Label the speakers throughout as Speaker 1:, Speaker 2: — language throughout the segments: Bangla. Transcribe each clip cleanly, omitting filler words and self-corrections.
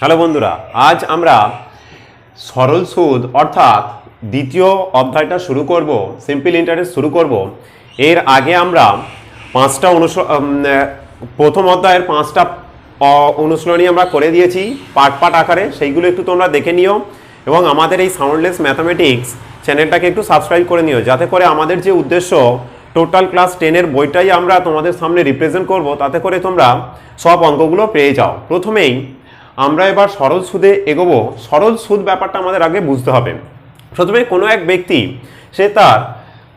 Speaker 1: হ্যালো বন্ধুরা, আজ আমরা সরল সুদ অর্থাৎ দ্বিতীয় অধ্যায়টা শুরু করব, সিম্পল ইন্টারেস্ট শুরু করব। এর আগে আমরা প্রথম অধ্যায়ের 5টা অনুশীলনী আমরা করে দিয়েছি পার্ট পার্ট আকারে, সেইগুলো একটু তোমরা দেখে নিও এবং আমাদের এই সাউন্ডলেস ম্যাথামেটিক্স চ্যানেলটাকে একটু সাবস্ক্রাইব করে নিও, যাতে করে আমাদের যে উদ্দেশ্য টোটাল ক্লাস 10-এর বইটাই আমরা তোমাদের সামনে রিপ্রেজেন্ট করব, তাতে করে তোমরা সব অঙ্কগুলো পেয়ে যাও। প্রথমেই আমরা এবার সরল সুদে এগোবো। সরল সুদ ব্যাপারটা আমাদের আগে বুঝতে হবে। প্রথমে কোনো এক ব্যক্তি সে তার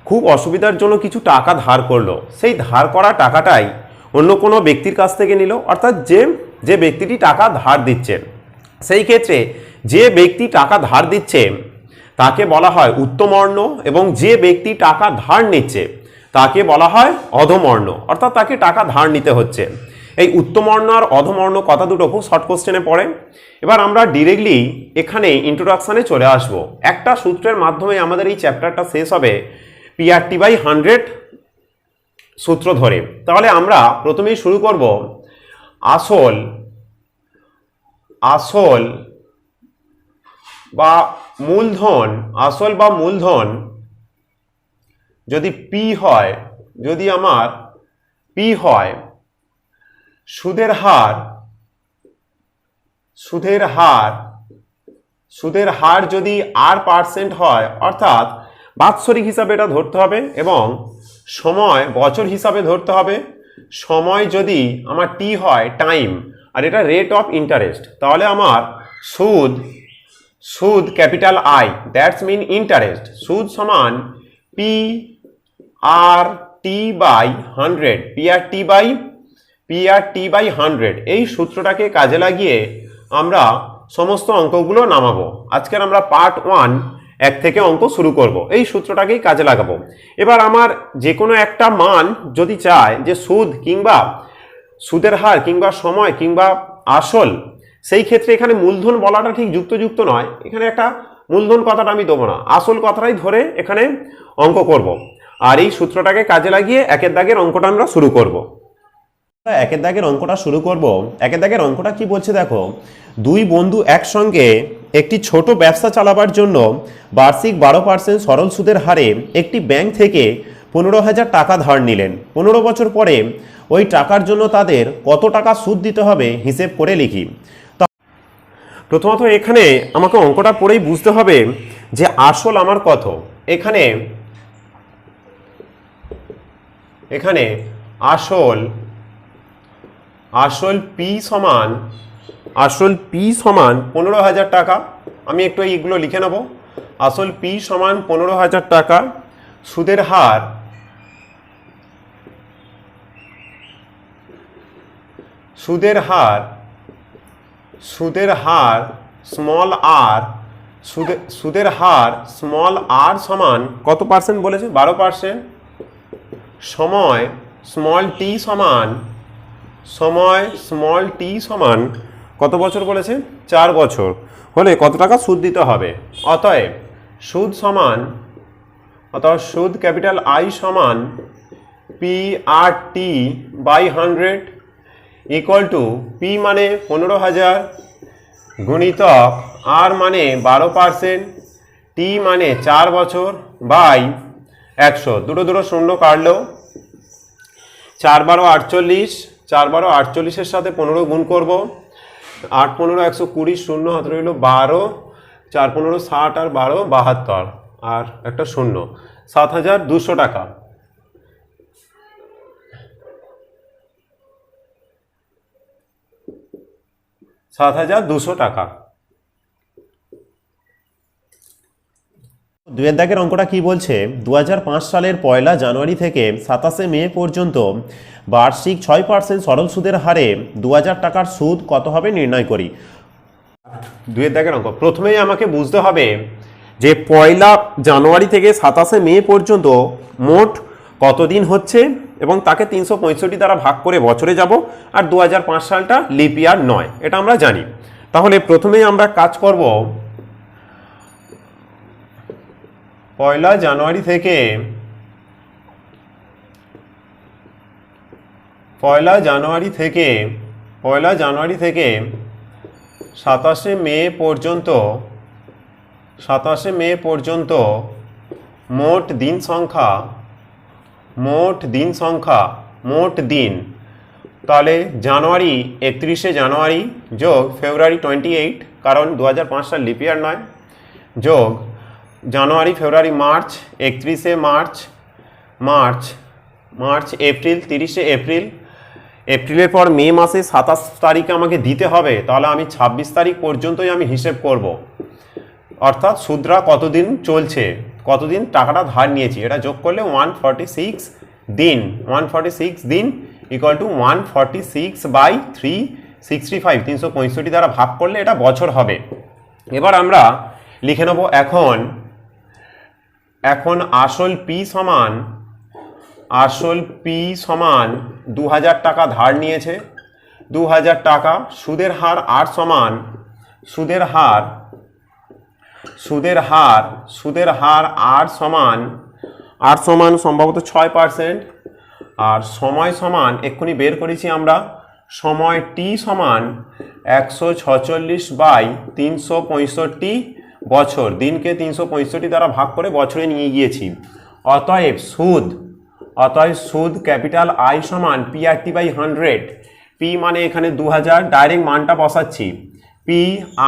Speaker 1: খুব অসুবিধার জন্য কিছু টাকা ধার করলো, সেই ধার করা টাকাটাই অন্য কোনো ব্যক্তির কাছ থেকে নিল, অর্থাৎ যে ব্যক্তিটি টাকা ধার দিচ্ছে, সেই ক্ষেত্রে যে ব্যক্তি টাকা ধার দিচ্ছে তাকে বলা হয় উত্তমবর্ণ, এবং যে ব্যক্তি টাকা ধার নিচ্ছে তাকে বলা হয় অধমবর্ণ, অর্থাৎ তাকে টাকা ধার নিতে হচ্ছে। এই উত্তমবর্ণ আর অধমবর্ণ কথা দুটো খুব শর্ট কোশ্চেনে পড়ে। এবার আমরা ডিরেক্টলি এখানে ইন্ট্রোডাকশানে চলে আসব। একটা সূত্রের মাধ্যমে আমাদের এই চ্যাপ্টারটা শেষ হবে, PRT/100 সূত্র ধরে। তাহলে আমরা প্রথমেই শুরু করব আসল বা মূলধন যদি পি হয়, যদি আমার পি হয়, সুদের হার যদি R% হয়, অর্থাৎ বাৎসরিক হিসাবে এটা ধরতে হবে, এবং সময় বছর হিসাবে ধরতে হবে। সময় যদি আমার টি হয়, টাইম, আর এটা রেট অফ ইন্টারেস্ট, তাহলে আমার সুদ capital I, that's mean interest, সুদ সমান PRT/100, PRT/100। এই সূত্রটাকে কাজে লাগিয়ে আমরা সমস্ত অঙ্কগুলো নামাবো। আজকের আমরা পার্ট 1 থেকে অঙ্ক শুরু করব, এই সূত্রটাকেই কাজে লাগাবো। এবার আমার যে কোনো একটা মান যদি চায় যে সুদ কিংবা সুদের হার কিংবা সময় কিংবা আসল, সেই ক্ষেত্রে এখানে মূলধন বলাটা ঠিক যুক্ত নয়, এখানে একটা মূলধন কথাটা আমি দেবো না, আসল কথাটাই ধরে এখানে অঙ্ক করব। আর এই সূত্রটাকে কাজে লাগিয়ে একের দাগের অঙ্কটা আমরা শুরু করব। একের দাগের অঙ্কটা কি বলছে দেখো, দুই বন্ধু একসঙ্গে একটি ছোট ব্যবসা চালাবার জন্য বার্ষিক 12% সরল সুদের হারে একটি ব্যাংক থেকে 15,000 টাকা ধার নিলেন। 15 বছর পরে ওই টাকার জন্য তাদের কত টাকা সুদ দিতে হবে হিসেব করে লিখি। প্রথমত এখানে আমাকে অঙ্কটা পড়েই বুঝতে হবে যে আসল আমার কত। এখানে আসল পি সমান 15,000 টাকা। আমি একটু এইগুলো লিখে নেব। আসল পি সমান 15,000 টাকা। সুদের হার স্মল আর সমান কত পার্সেন্ট বলেছে? 12%। সময় স্মল টি সমান কত বছর বলেছে? 4 বছর হলে কত টাকা সুদ দিতে হবে। অতএব সুদ ক্যাপিটাল আই সমান PRT/100 ইকুয়াল টু পি মানে 15,000 গুণিতক আর মানে 12%, টি মানে 4 বছর বাই 100। দুটো শূন্য কাটলো, 4×12 48, 4×12 48-এর সাথে 15 গুণ করব, 8×15 120, শূন্য হাতে রইল 12, 4×15 60 আর 12 72, আর একটা শূন্য, 7,200 টাকা। দুয়ের দাগের অঙ্কটা কি বলছে, 2005 সালের 1 জানুয়ারি থেকে 27 মে পর্যন্ত বার্ষিক 6% সরল সুদের হারে 2,000 টাকার সুদ কত হবে নির্ণয় করি। দুয়ের দাগের অঙ্ক প্রথমেই আমাকে বুঝতে হবে যে 1 জানুয়ারি থেকে 27 মে পর্যন্ত মোট কতদিন হচ্ছে, এবং তাকে 365 দ্বারা ভাগ করে বছরে যাব, আর 2005 সালটা লিপ ইয়ার নয়, এটা আমরা জানি। তাহলে প্রথমেই আমরা কাজ করব 1 জানুয়ারি থেকে 1 জানুয়ারি থেকে মে পর্যন্ত মোট দিন তাহলে জানুয়ারি 31শে জানুয়ারি যোগ ফেব্রুয়ারি 28 কারণ 2005 সাল লিপ ইয়ার নয়, যোগ জানুয়ারি ফেব্রুয়ারি মার্চ 31শে মার্চ এপ্রিল 30শে এপ্রিলের পর মে মাসে 27 তারিখে আমাকে দিতে হবে, তাহলে আমি 26 তারিখ পর্যন্তই আমি হিসেব করব। অর্থাৎ সুদরা কতদিন চলছে, কতদিন টাকাটা ধার নিয়েছি, এটা যোগ করলে 146 দিন ইকুয়াল টু 146/365 365 দ্বারা ভাগ করলে এটা বছর হবে। এবার আমরা লিখে নেব এখন আসল পি সমান 2000 টাকা ধার নিয়েছে, 2000 টাকা। সুদের হার আর সমান সম্ভবত 6%। আর সময় সমান এক্ষুনি বের করেছি আমরা, সময় টি সমান 146/365 বছর। দিনকে 365 দ্বারা ভাগ করে বছরে নিয়ে গিয়েছি। অতএব সুদ ক্যাপিটাল আই সমান PRT/100। পি মানে এখানে 2000, ডাইরেক্ট মানটা বসাচ্ছি। পি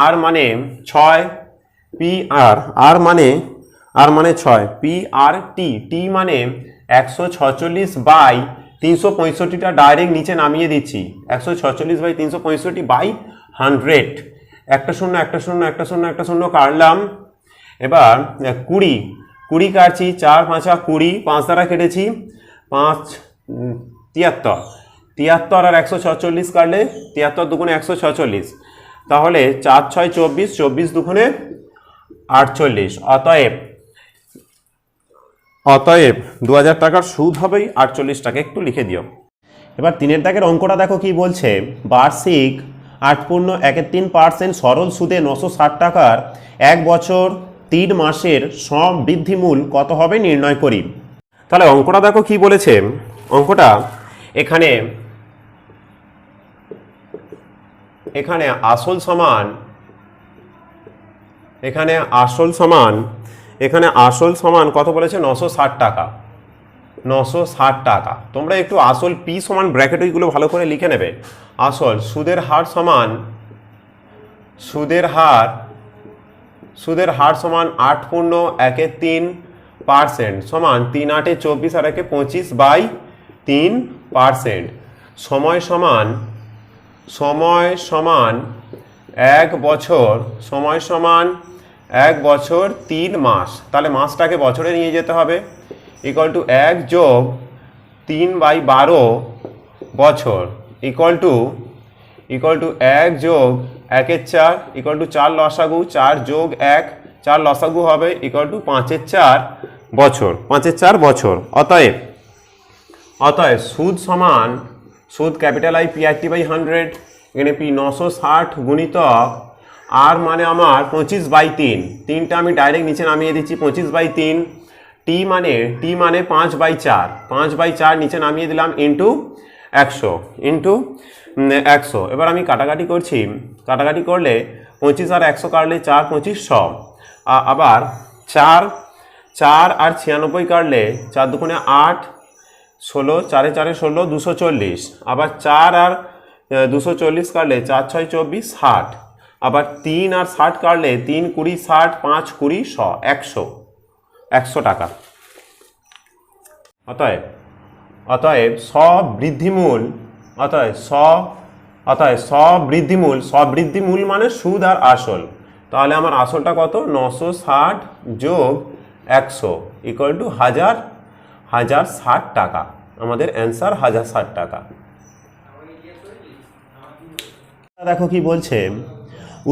Speaker 1: আর মানে 6, আর মানে 6, পি আর টি মানে 146/365টা ডাইরেক্ট নিচে নামিয়ে দিচ্ছি, 146/365/100। একটা শূন্য কাটলাম। এবার 20 কাটছি, 4 5 20, 5 দ্বারা কেটেছি, 5 73 আর 146 কাটলে 73 দুগুণে 146, তাহলে 4 6 24, 24 দুগুণে 48। অতএব 2000 টাকার সুদ হবেই 48 টাকা। একটু লিখে দিও। এবার 3 দাগের অঙ্কটা দেখো কি বলছে। বার্ষিক 8.13% সরল সুদে 960 টাকার 1 বছর 3 মাসের সমবৃদ্ধিমূল কত হবে নির্ণয় করি। তাহলে অঙ্কটা দেখো কি বলেছে। অঙ্কটা এখানে আসল সমান কত বলেছে, 960 টাকা। 960 টাকা। তোমরা একটু আসল পি সমান ব্র্যাকেট ওইগুলো ভালো করে লিখে নেবে। আসল সুদের হার সমান 8.13% সমান 3 8 24 আর 1 25/3%। সময় সমান 1 বছর 3 মাস। তাহলে মাসটাকে বছরে নিয়ে যেতে হবে। ইকুয়াল টু 1 যোগ 3/12 বছর ইকুয়াল টু 1 যোগ 1 4 ইকুয়াল টু 4 লসাগু, 4 যোগ 1 4 লসাগু হবে ইকুয়াল টু 5 4 বছর, 5 4 বছর। অতএব সুদ ক্যাপিটাল আই PRT/100। এখানে পি 960 গুণিতক আর মানে আমার 25/3, 3টা আমি ডাইরেক্ট নিচে নামিয়ে দিচ্ছি, 25/3। টি মানে 5/4, 5/4 নিচে নামিয়ে দিলাম, ইন্টু 100। এবার আমি কাটাকাটি করছি। কাটাকাটি করলে 25 আর 100 কাটলে 4 25 100। আবার 4 আর 96 কাটলে 4 দুগুণে 8, 16 4 4 16 240। আবার 4 আর 240 কাটলে 4 6 24 60। আবার 3 আর 60 কাটলে 3 20 60, 5 20 100, 100 টাকা। অতএব সবৃদ্ধিমূল মানে সুদ আর আসল। তাহলে আমার আসলটা কত, 960 যোগ 100 ইকুয়াল টু 1060 টাকা। আমাদের অ্যান্সার 1060 টাকা। দেখো কি বলছে।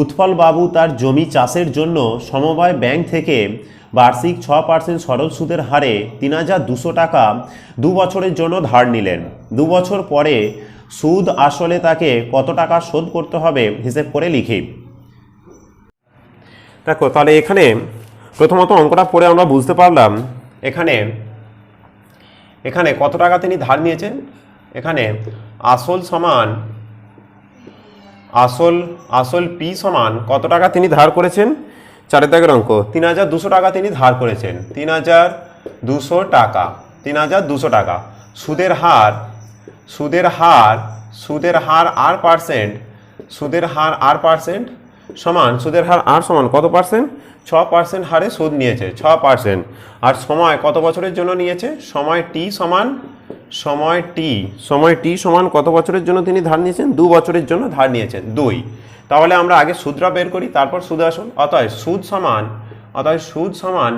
Speaker 1: উৎপল বাবু তার জমি চাষের জন্য সমবায় ব্যাংক থেকে বার্ষিক 6% সরল সুদের হারে 3200 টাকা 2 বছরের জন্য ধার নিলেন। 2 বছর পরে সুদ আসলে তাকে কত টাকা শোধ করতে হবে হিসেব করে লিখি। দেখো তাহলে এখানে প্রথমত অঙ্কটা পড়ে আমরা বুঝতে পারলাম এখানে কত টাকা তিনি ধার নিয়েছেন। এখানে আসল সমান আসল আসল পি সমান কত টাকা তিনি ধার করেছেন, 4 দাগের অঙ্ক 3200 টাকা তিনি ধার করেছেন, 3200 টাকা, 3200 টাকা। সুদের হার সুদের হার সুদের হার আর পার্সেন্ট, সুদের হার আর পার্সেন্ট সমান, সুদের হার আর সমান কত পার্সেন্ট, 6% হারে সুদ নিয়েছে, 6%। আর সময় কত বছরের জন্য নিয়েছে, সময় টি সমান, সময় টি সমান কত বছরের জন্য তিনি ধার নিয়েছেন, 2 বছরের জন্য ধার নিয়েছেন 2। তাহলে আমরা আগে সুদটা বের করি, তারপর সুদ আসল। অতএব সুদ সমান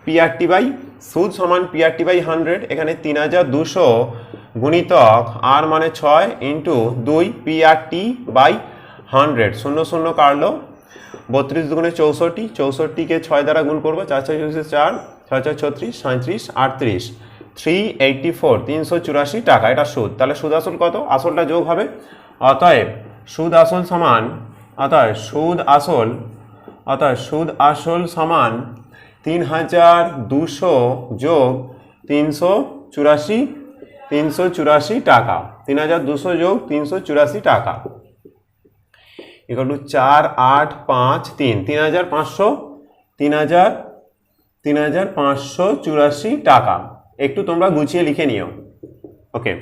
Speaker 1: পিআরটি বাই, সুদ সমান পিআরটি বাই 100। এখানে 3200 গুণিতক আর মানে 6 ইন্টু 2 পিআরটি বাই 100, 0 0 কাটলো, 32 দুগুণে 64, 64কে 6 দ্বারা গুণ করবো, 4 6 4, 6 6 36, 37 38, 384, 384 টাকা। এটা সুদ। তাহলে সুদ আসল কত, আসলটা যোগ হবে। অতএব সুদ আসল সমান, সুদ আসল সমান 3200 যোগ 384 টাকা, 3200 যোগ 384 টাকা ইকুয়াল টু 4853, 3584 টাকা। একটু তোমরা গুছিয়ে লিখে নিও। ওকে,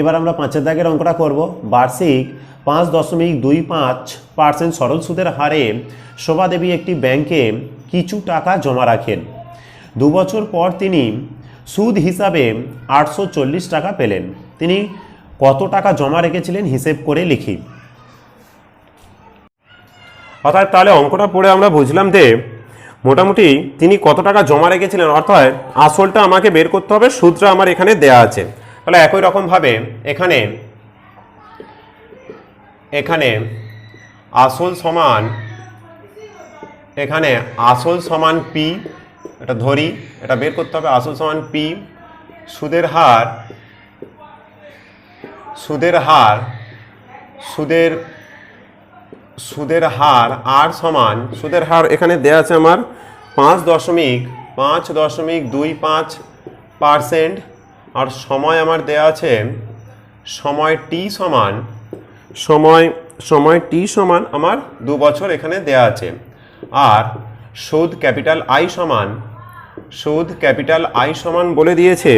Speaker 1: এবার আমরা 5 দাগের অঙ্কটা করব। বার্ষিক 5.25% সরল সুদের হারে শোভা দেবী একটি ব্যাংকে কিছু টাকা জমা রাখেন। 2 বছর পর তিনি সুদ হিসাবে 840 টাকা পেলেন। তিনি কত টাকা জমা রেখেছিলেন হিসেব করে লিখি। অর্থাৎ তাহলে অঙ্কটা পড়ে আমরা বুঝলাম যে মোটামুটি তিনি কত টাকা জমা রেখেছিলেন, অর্থাৎ আসলটা আমাকে বের করতে হবে, সুদটা আমার এখানে দেয়া আছে। তাহলে একই রকমভাবে এখানে আসল সমান পি, এটা ধরি, এটা বের করতে হবে। আসল সমান পি, সুদের হার আর সমান, সুদের হার এখানে দেয়া আছে আমার 5.25%। আর সময় আমার দেয়া আছে, সময় টি সমান আমার 2 বছর এখানে দেয়া আছে। আর সুদ ক্যাপিটাল আই সমান বলে দিয়েছে,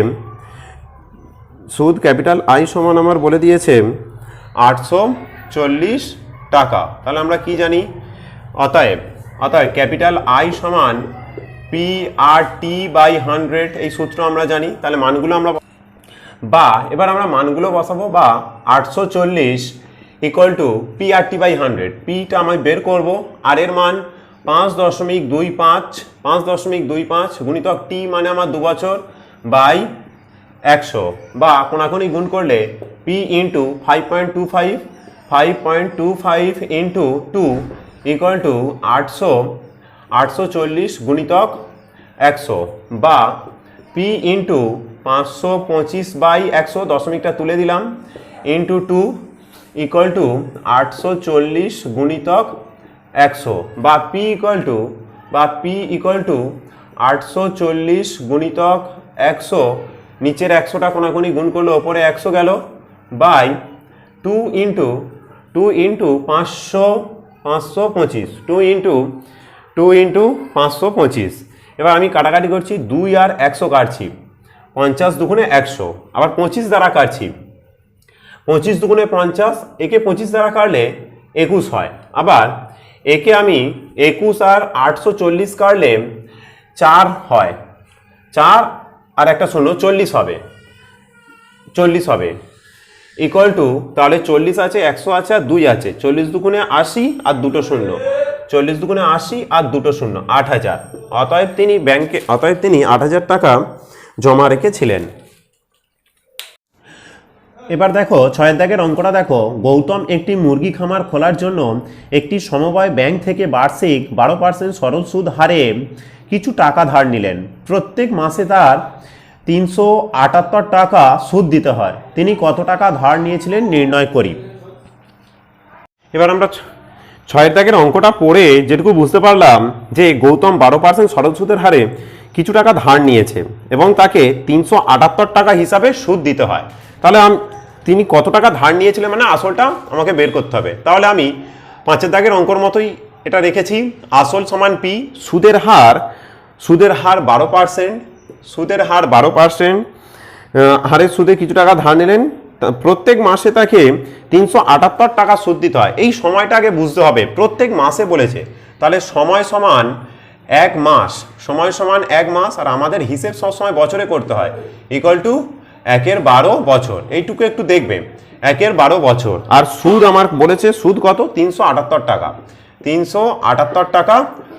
Speaker 1: আমার বলে দিয়েছে 840 টাকা। তাহলে আমরা কি জানি, অতএব ক্যাপিটাল আই সমান পি আর টি বাই 100, এই সূত্র আমরা জানি। তাহলে মানগুলো আমরা এবার আমরা মানগুলো বসাবো। বা 840 equal to P R T by 100, পিটা আমি বের করব, আর এর মান 5.25 গুণিতক টি মানে আমার 2 বছর বাই 100, বা কোনাকুনি গুণ করলে P into 5.25 into 2 equal to 840 গুণিতক 100, বা পি ইন্টু 525 বাই 100, দশমিকটা তুলে দিলাম, ইন্টু 2 ইকুয়াল টু 840 গুণিতক 100, বা পি ইকুয়াল টু 840 গুণিতক 100, নিচের 100টা কোনাকুনি গুণ করলে ওপরে 100 গেল, বাই 2 ইন্টু 525। এবার আমি কাটাকাটি করছি, 2 আর 100 কাটছি, 50 দুগুণে 100, আবার 25 দ্বারা কাটছি, 25 দুগুণে 50, একে 25 দ্বারা কাটলে 21 হয়। আবার একে আমি 21 আর 840 কাটলে 4 হয়, 4 আর একটা শূন্য 40 হবে ইকুয়াল টু, তাহলে 40 আছে, 100 আছে আর 2 আছে, 40 দুগুণে 80 আর 2টো শূন্য, 40 দুগুণে 80 আর 2টো শূন্য, 8000। অতএব তিনি 8000 টাকা জমা রেখেছিলেন। এবার দেখো 6 দাগের অঙ্কটা দেখো। গৌতম একটি মুরগি খামার খোলার জন্য একটি সমবায় ব্যাংক থেকে বার্ষিক 12% সরল সুদ হারে কিছু টাকা ধার নিলেন। প্রত্যেক মাসে তার 378 টাকা সুদ দিতে হয়। তিনি কত টাকা ধার নিয়েছিলেন নির্ণয় করি। এবার আমরা 6 দাগের অঙ্কটা পড়ে যেটুকু বুঝতে পারলাম যে গৌতম 12% সরল সুদের হারে কিছু টাকা ধার নিয়েছে এবং তাকে 378 টাকা হিসাবে সুদ দিতে হয়। তাহলে তিনি কত টাকা ধার নিয়েছিলেন মানে আসলটা আমাকে বের করতে হবে। তাহলে আমি 5 দাগের অঙ্কর মতোই এটা রেখেছি। আসল সমান পি, সুদের হার 12%, সুদের হার 12%, হারের সুদে কিছু টাকা ধার নিলেন, প্রত্যেক মাসে তাকে 378 টাকা সুদ দিতে হয়। এই সময়টা আগে বুঝতে হবে, প্রত্যেক মাসে বলেছে, তাহলে সময় সমান 1 মাস, সময় সমান 1 মাস, আর আমাদের হিসেব সবসময় বছরে করতে হয়, ইকুয়াল টু 1/12 বছর। এইটুকু একটু দেখবে, 1/12 বছর। আর সুদ আমার বলেছে সুদ কত, 378 টাকা, 378 টাকা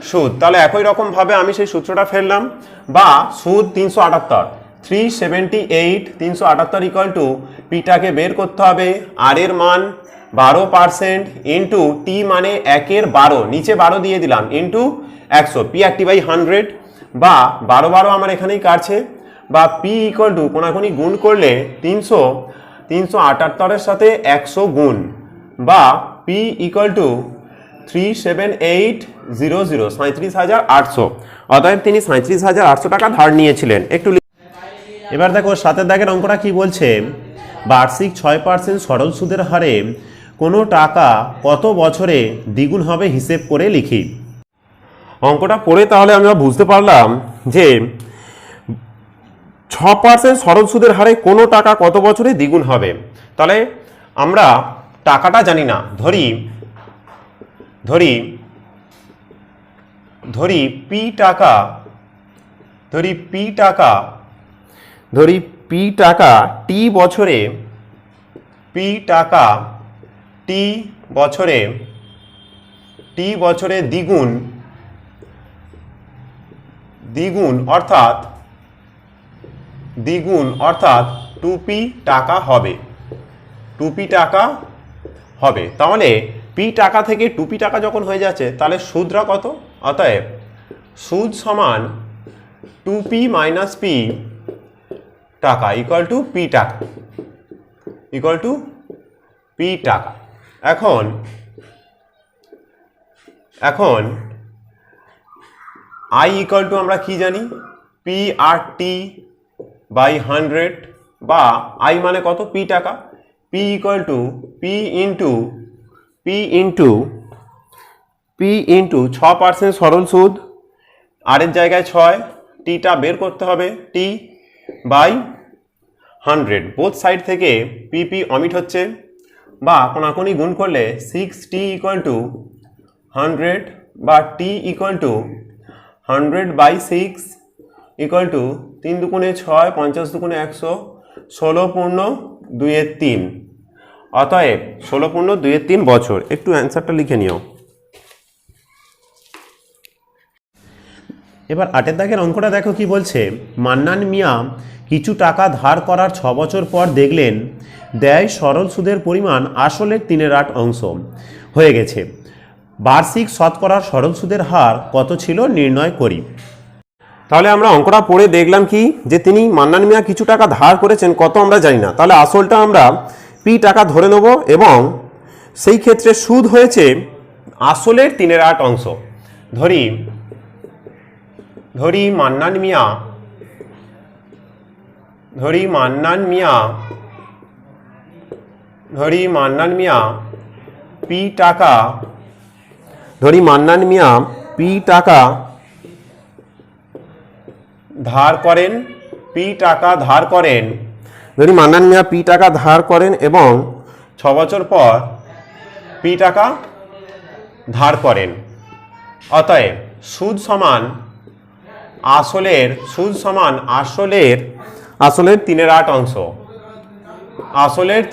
Speaker 1: সুদ। তাহলে একই রকম ভাবে আমি সেই সূত্রটা ফেললাম, বা সুদ 378, 378, 378 ইকুয়াল টু পিটাকে বের করতে হবে, আর এর মান 12% ইন্টু টি মানে 1/12, নিচে 12 দিয়ে দিলাম, into 100, P R T by 100, বা 12 আমার এখানেই কাটছে, বা পি ইকুয়াল টু কোনাকুনি গুণ করলে 378 সাথে 100 গুণ, বা পি ইকুয়াল টু 37800, 37,800। অতএব তিনি 37,800 টাকা ধার নিয়েছিলেন। একটু এবার দেখো 7 দাগের অঙ্কটা কি বলছে, বার্ষিক 6% সরল সুদের হারে কোনো টাকা কত বছরে দ্বিগুণ হবে হিসেব করে লিখি। অঙ্কটা পড়ে তাহলে আমরা বুঝতে পারলাম যে 6% সরল সুদের হারে কোনো টাকা কত বছরে দ্বিগুণ হবে। তাহলে আমরা টাকাটা জানি না, ধরি পি টাকা, টি বছরে, দ্বিগুণ অর্থাৎ 2p টাকা হবে, 2p টাকা হবে। তাহলে পি টাকা থেকে 2p টাকা যখন হয়ে যাচ্ছে, তাহলে সুদরা কত? অতএব সুদ সমান 2p মাইনাস পি টাকা ইকুয়াল টু পি টাকা, এখন আই ইকুয়াল টু আমরা কি জানি, পি আর টি বাই 100, বা আই মানে কত, পি টাকা, P equal to P into 6% সরল সুদ, আর এর জায়গায় 6, টিটা বের করতে হবে, টি বাই 100, বোথ সাইড থেকে পিপি অমিট হচ্ছে, বা কোনাকুনি গুণ করলে 6t ইকুয়াল টু 100, বা T equal to 100/6 equal to 3 দুগুণে 6, 50 দুগুণে 100, 16 পূর্ণ 2/3, অতএব 16 পূর্ণ 2/3 বছর। একটু অ্যান্সারটা লিখে নিও। এবার 8 দাগের অঙ্কটা দেখো কি বলছে, মান্নান মিয়া কিছু টাকা ধার করার 6 বছর পর দেখলেন দেয় সরল সুদের পরিমাণ আসলের 3/8 অংশ হয়ে গেছে, বার্ষিক শতকরার সরল সুদের হার কত ছিল নির্ণয় করি। তাহলে আমরা অঙ্কটা পড়ে দেখলাম কি, যে তিনি মান্নান মিয়া কিছু টাকা ধার করেছেন, কত আমরা জানি না, তাহলে আসলটা আমরা পি টাকা ধরে নেব, এবং সেই ক্ষেত্রে সুদ হয়েছে আসলের 3/8 অংশ। ধরি মান্নান মিয়া পি টাকা, ধার করেন, এবং 6 বছর পর পি টাকা ধার করেন। অতএব সুদ সমান আসলের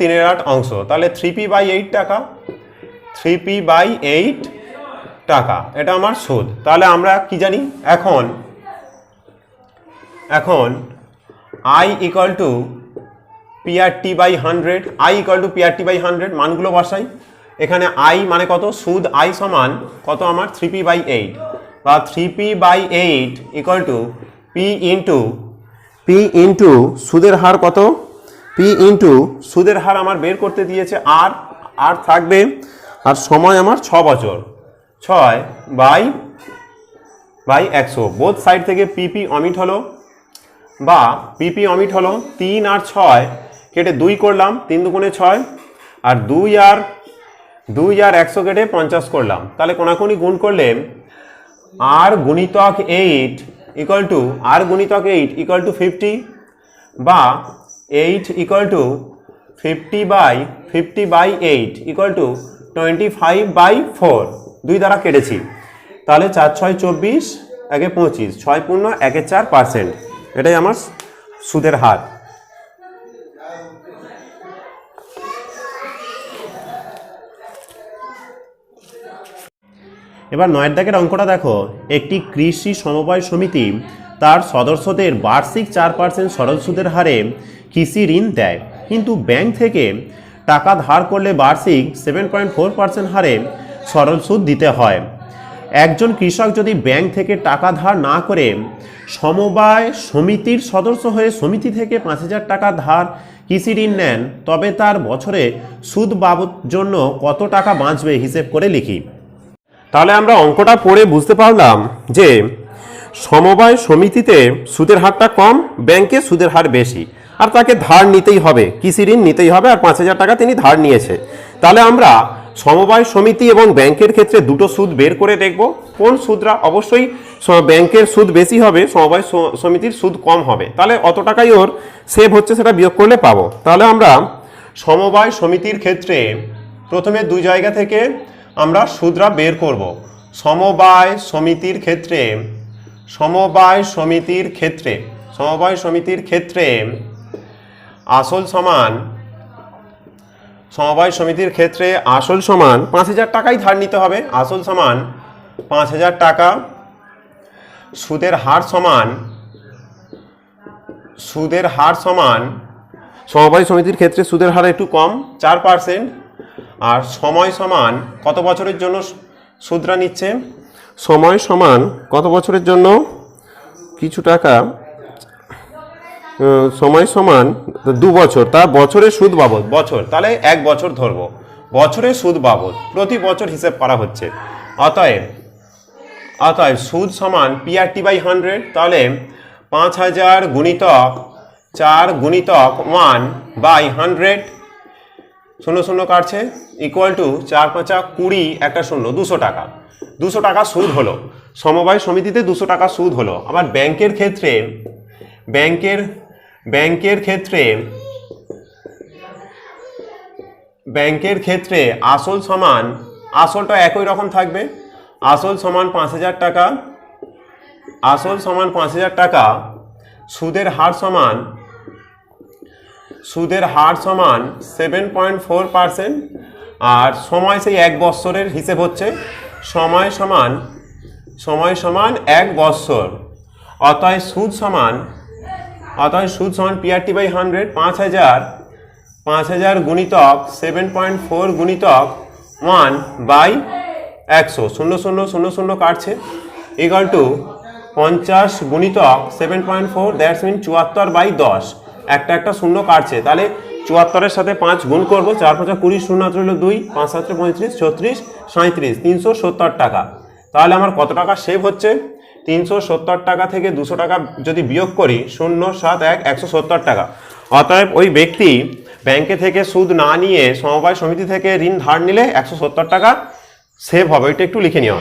Speaker 1: 3/8 অংশ, তাহলে 3p/8 টাকা, 3p/8 টাকা, এটা আমার সুদ। তাহলে আমরা কি জানি, এখন আই ইকুয়াল টু PRT/100, মানগুলো বসাই। এখানে আই মানে কত, সুদ আই সমান কত আমার 3p/8, বা 3p/8 equal to P into সুদের হার কত, সুদের হার আমার বের করতে দিয়েছে আর থাকবে, আর সময় আমার 6 বছর, 6/100, বোথ সাইড থেকে পিপি অমিট হলো, 3 আর 6 কেটে 2 করলাম, 3 দুগুণে 6, আর 2 আর 100 কেটে 50 করলাম। তাহলে কোনাকুনি গুণ করলে আর গুণিতক 8 ইকুয়াল টু 50, বা 8 ইকুয়াল টু 50/8 ইকুয়াল টু 25/4। 2 দ্বারা কেটেছি, তাহলে 4 6 24, 1 25, 6 পূর্ণ 1 4%। এটাই আমার সুদের হার। এবার 9 দাগের অঙ্কটা দেখো। একটি কৃষি সমবায় সমিতি তার সদস্যদের বার্ষিক 4% সরল সুদের হারে কৃষি ঋণ দেয়, কিন্তু ব্যাংক থেকে টাকা ধার করলে বার্ষিক 7.4% হারে সরল সুদ দিতে হয়। একজন কৃষক যদি ব্যাংক থেকে টাকা ধার না করে সমবায় সমিতির সদস্য হয়ে সমিতি থেকে 5,000 টাকা ধার কৃষি ঋণ নেন, তবে তার বছরে সুদ বাবদ জন্য কত টাকা বাঁচবে হিসেব করে লিখি। তাহলে আমরা অঙ্কটা পড়ে বুঝতে পারলাম যে সমবায় সমিতিতে সুদের হারটা কম, ব্যাংকে সুদের হার বেশি, আর তাকে ধার নিতেই হবে, কৃষি ঋণ নিতেই হবে, আর 5,000 টাকা তিনি ধার নিয়েছে। তাহলে আমরা সমবায় সমিতি এবং ব্যাংকের ক্ষেত্রে দুটো সুদ বের করে দেখব। কোন সুদরা? অবশ্যই ব্যাংকের সুদ বেশি হবে, সমবায় সমিতির সুদ কম হবে। তাহলে অত টাকাই ওর সেভ হচ্ছে, সেটা বিয়োগ করলে পাবো। তাহলে আমরা সমবায় সমিতির ক্ষেত্রে প্রথমে 2 জায়গা থেকে আমরা সুদরা বের করব। সমবায় সমিতির ক্ষেত্রে আসল সমান 5,000 টাকাই ধার নিতে হবে। আসল সমান 5,000 টাকা। সুদের হার সমান সমবায় সমিতির ক্ষেত্রে সুদের হার একটু কম, 4%। আর সময় সমান কত বছরের জন্য সুদরা নিচ্ছে? সময় সমান কত বছরের জন্য? কিছু টাকা, সময় সমান 2 বছর, তা বছরের সুদ বাবদ বছর, তাহলে 1 বছর ধরবো। বছরের সুদ বাবদ প্রতি বছর হিসেব করা হচ্ছে। অতএব সুদ সমান PRT/100। তাহলে 5,000 গুণিতক 4 গুণিতক 1/100, 0 0 কাটছে, ইকুয়াল টু 4 5 20, একটা 0, 200 টাকা। 200 টাকা সুদ হলো। সমবায় সমিতিতে 200 টাকা সুদ হলো। আবার ব্যাংকের ক্ষেত্রে আসলটা একই রকম থাকবে। আসল সমান 5,000 টাকা। সুদের হার সমান 7.4%। আর সময় সেই 1 বৎসরের হিসেব হচ্ছে। সময় সমান 1 বৎসর। অতএব সুদ সমান PRT/100, 5,000 গুণিতক 7.4 গুণিতক 1/100, 0 0 0 0 কাটছে, ইকুয়াল টু 50 গুণিতক 7.4, দ্যাটস মিন 74/10, একটা 0 কাটছে। তাহলে 74-এর সাথে 5 গুণ করবো, 4 5 20, 0 হাতে রইল 2, 5 7 35, 36, 37, 370 টাকা। তাহলে আমার কত টাকা সেভ হচ্ছে? 370 টাকা থেকে 200 টাকা যদি বিয়োগ করি, 0 7 1, 170 টাকা। অতএব ওই ব্যক্তি ব্যাংকে থেকে সুদ না নিয়ে সমবায় সমিতি থেকে ঋণ ধার নিলে 170 টাকা সেভ হবে। এটা একটু লিখে নিও।